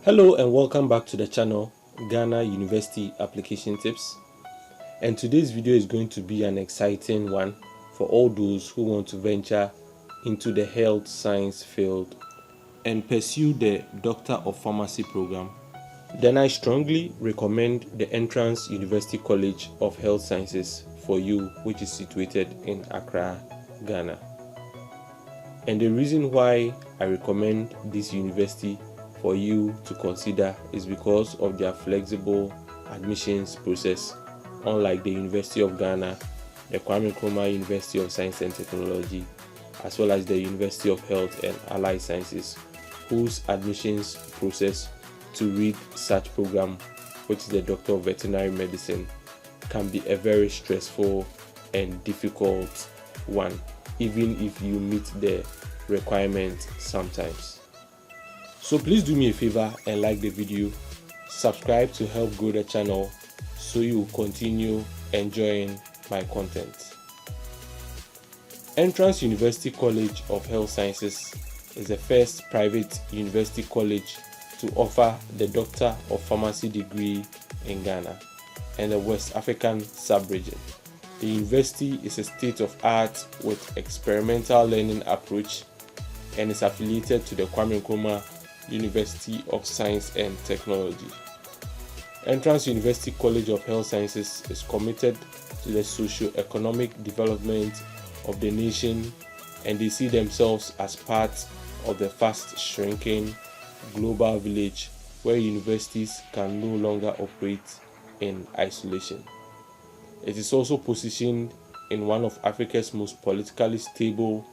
Hello and welcome back to the channel Ghana University Application Tips, and today's video is going to be an exciting one for all those who want to venture into the health science field and pursue the Doctor of Pharmacy program. Then I strongly recommend the Entrance University College of Health Sciences for you, which is situated in Accra, Ghana. And the reason why I recommend this university for you to consider is because of their flexible admissions process, unlike the University of Ghana, the Kwame Nkrumah University of Science and Technology, as well as the University of Health and Allied Sciences, whose admissions process to read such program, which is the Doctor of Veterinary Medicine, can be a very stressful and difficult one, even if you meet the requirements sometimes. So please do me a favor and like the video, subscribe to help grow the channel so you continue enjoying my content. Entrance University College of Health Sciences is the first private university college to offer the Doctor of Pharmacy degree in Ghana and the West African sub-region. The university is a state-of-art with experimental learning approach and is affiliated to the Kwame Nkrumah University of Science and Technology. Entrance University College of Health Sciences is committed to the socio-economic development of the nation, and they see themselves as part of the fast-shrinking global village where universities can no longer operate in isolation. It is also positioned in one of Africa's most politically stable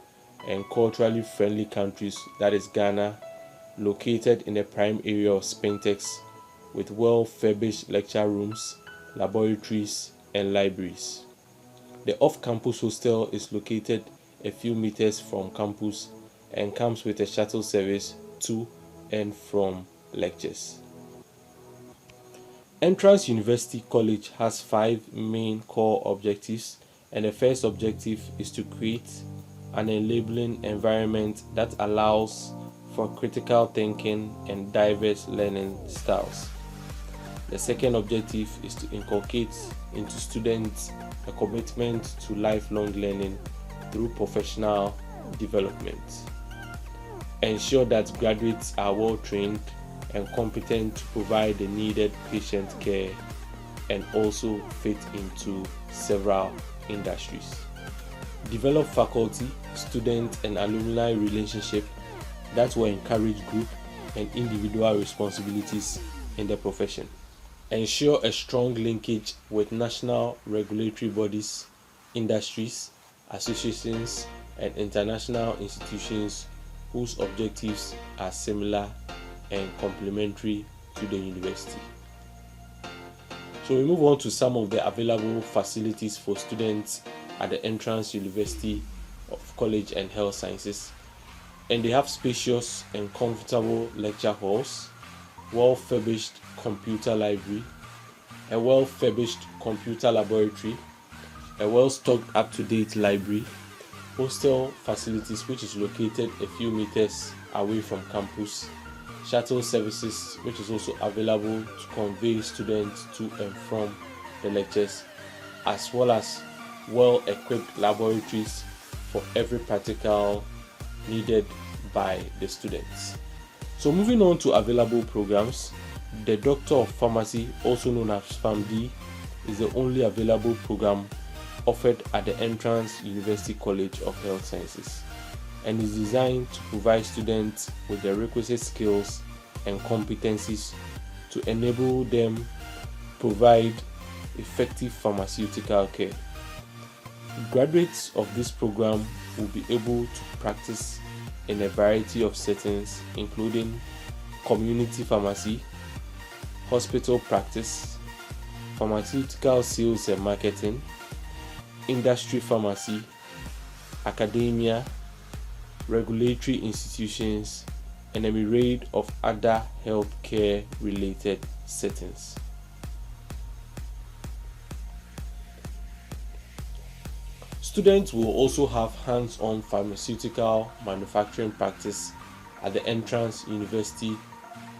and culturally friendly countries, that is Ghana, located in a prime area of Spintex with well-furnished lecture rooms, laboratories, and libraries. The off-campus hostel is located a few meters from campus and comes with a shuttle service to and from lectures. Entrance University College has 5 main core objectives, and the first objective is to create an enabling environment that allows for critical thinking and diverse learning styles. The second objective is to inculcate into students a commitment to lifelong learning through professional development. Ensure that graduates are well trained and competent to provide the needed patient care and also fit into several industries. Develop faculty, student, and alumni relationship that will encourage group and individual responsibilities in the profession. Ensure a strong linkage with national regulatory bodies, industries, associations, and international institutions whose objectives are similar and complementary to the university. So we move on to some of the available facilities for students at the Entrance University of College and Health Sciences. And they have spacious and comfortable lecture halls, well-furnished computer library, a well-furnished computer laboratory, a well-stocked up-to-date library, hostel facilities which is located a few meters away from campus, shuttle services which is also available to convey students to and from the lectures, as well as well-equipped laboratories for every practical needed by the students. So moving on to available programs, the Doctor of Pharmacy, also known as PharmD, is the only available program offered at the Entrance University College of Health Sciences and is designed to provide students with the requisite skills and competencies to enable them provide effective pharmaceutical care. Graduates of this program will be able to practice in a variety of settings, including community pharmacy, hospital practice, pharmaceutical sales and marketing, industry pharmacy, academia, regulatory institutions, and a myriad of other healthcare related settings. Students will also have hands-on pharmaceutical manufacturing practice at the Entrance University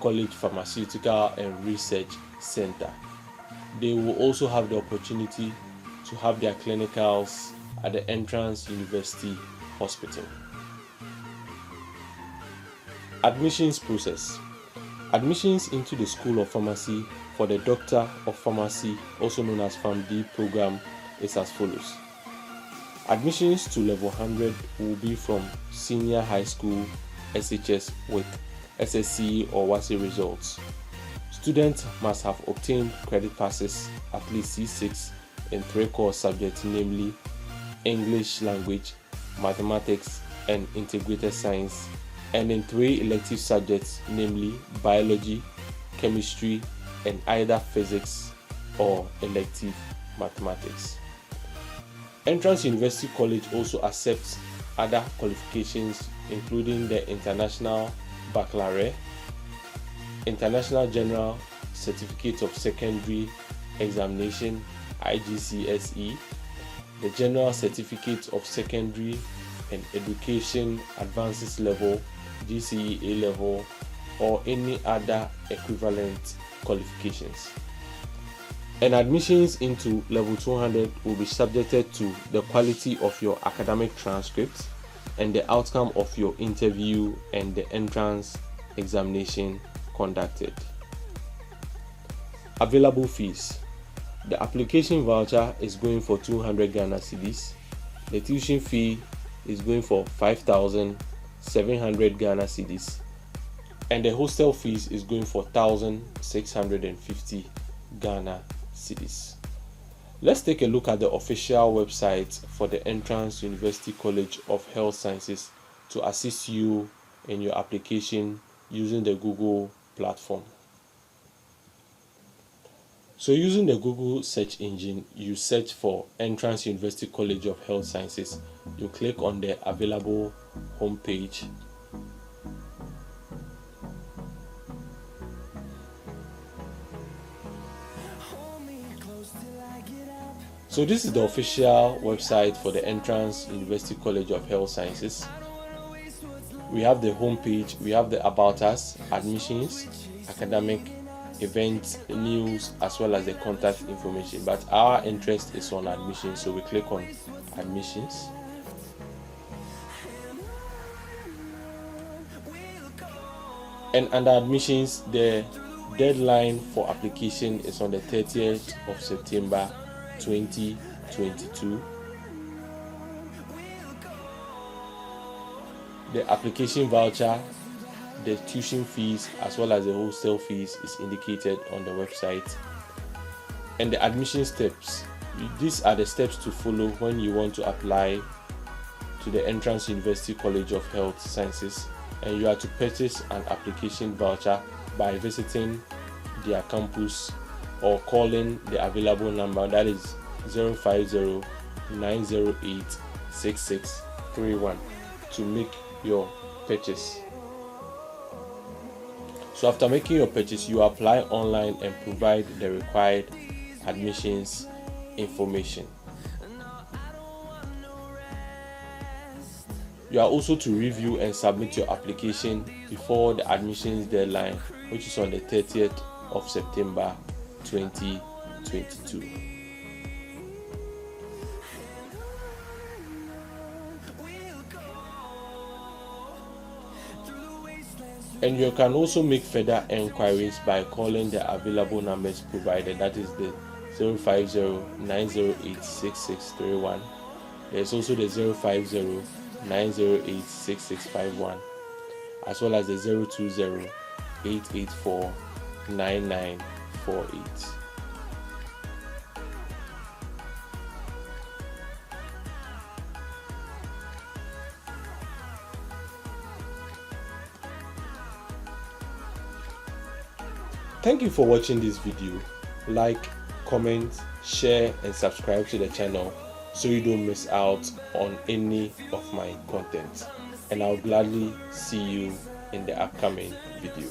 College Pharmaceutical and Research Center. They will also have the opportunity to have their clinicals at the Entrance University Hospital. Admissions process. Admissions into the School of Pharmacy for the Doctor of Pharmacy, also known as PharmD program, is as follows. Admissions to level 100 will be from senior high school SHS with SSC or WASSCE results. Students must have obtained credit passes at least C6 in 3 core subjects, namely English language, mathematics, and integrated science, and in 3 elective subjects, namely biology, chemistry, and either physics or elective mathematics. Entrance University College also accepts other qualifications including the International Baccalaureate, International General Certificate of Secondary Examination IGCSE, the General Certificate of Secondary and Education Advances Level GCE A Level, or any other equivalent qualifications. And admissions into level 200 will be subjected to the quality of your academic transcript and the outcome of your interview and the entrance examination conducted. Available fees. The application voucher is going for 200 Ghana cedis. The tuition fee is going for 5,700 Ghana cedis. And the hostel fees is going for 1,650 Ghana cedis. Let's take a look at the official website for the Entrance University College of Health Sciences to assist you in your application using the Google platform. So using the Google search engine, you search for Entrance University College of Health Sciences. You click on the available homepage. So this is the official website for the Entrance University College of Health Sciences. We have the homepage, we have the About Us, admissions, academic, events, news, as well as the contact information. But our interest is on admissions, so we click on admissions. And under admissions, the deadline for application is on the 30th of September 2022. The application voucher, the tuition fees, as well as the hostel fees is indicated on the website. And the admission steps. These are the steps to follow when you want to apply to the Entrance University College of Health Sciences, and you are to purchase an application voucher by visiting their campus or calling the available number, that is 050-908-6631, to make your purchase. So after making your purchase, you apply online and provide the required admissions information. You are also to review and submit your application before the admissions deadline, which is on the 30th of September 2022. And you can also make further enquiries by calling the available numbers provided, that is the 050-908-6631. There's also the 050-908-6651, as well as the 020-884-9948. Thank you for watching this video. Like, comment, share, and subscribe to the channel so you don't miss out on any of my content. And I'll gladly see you in the upcoming video.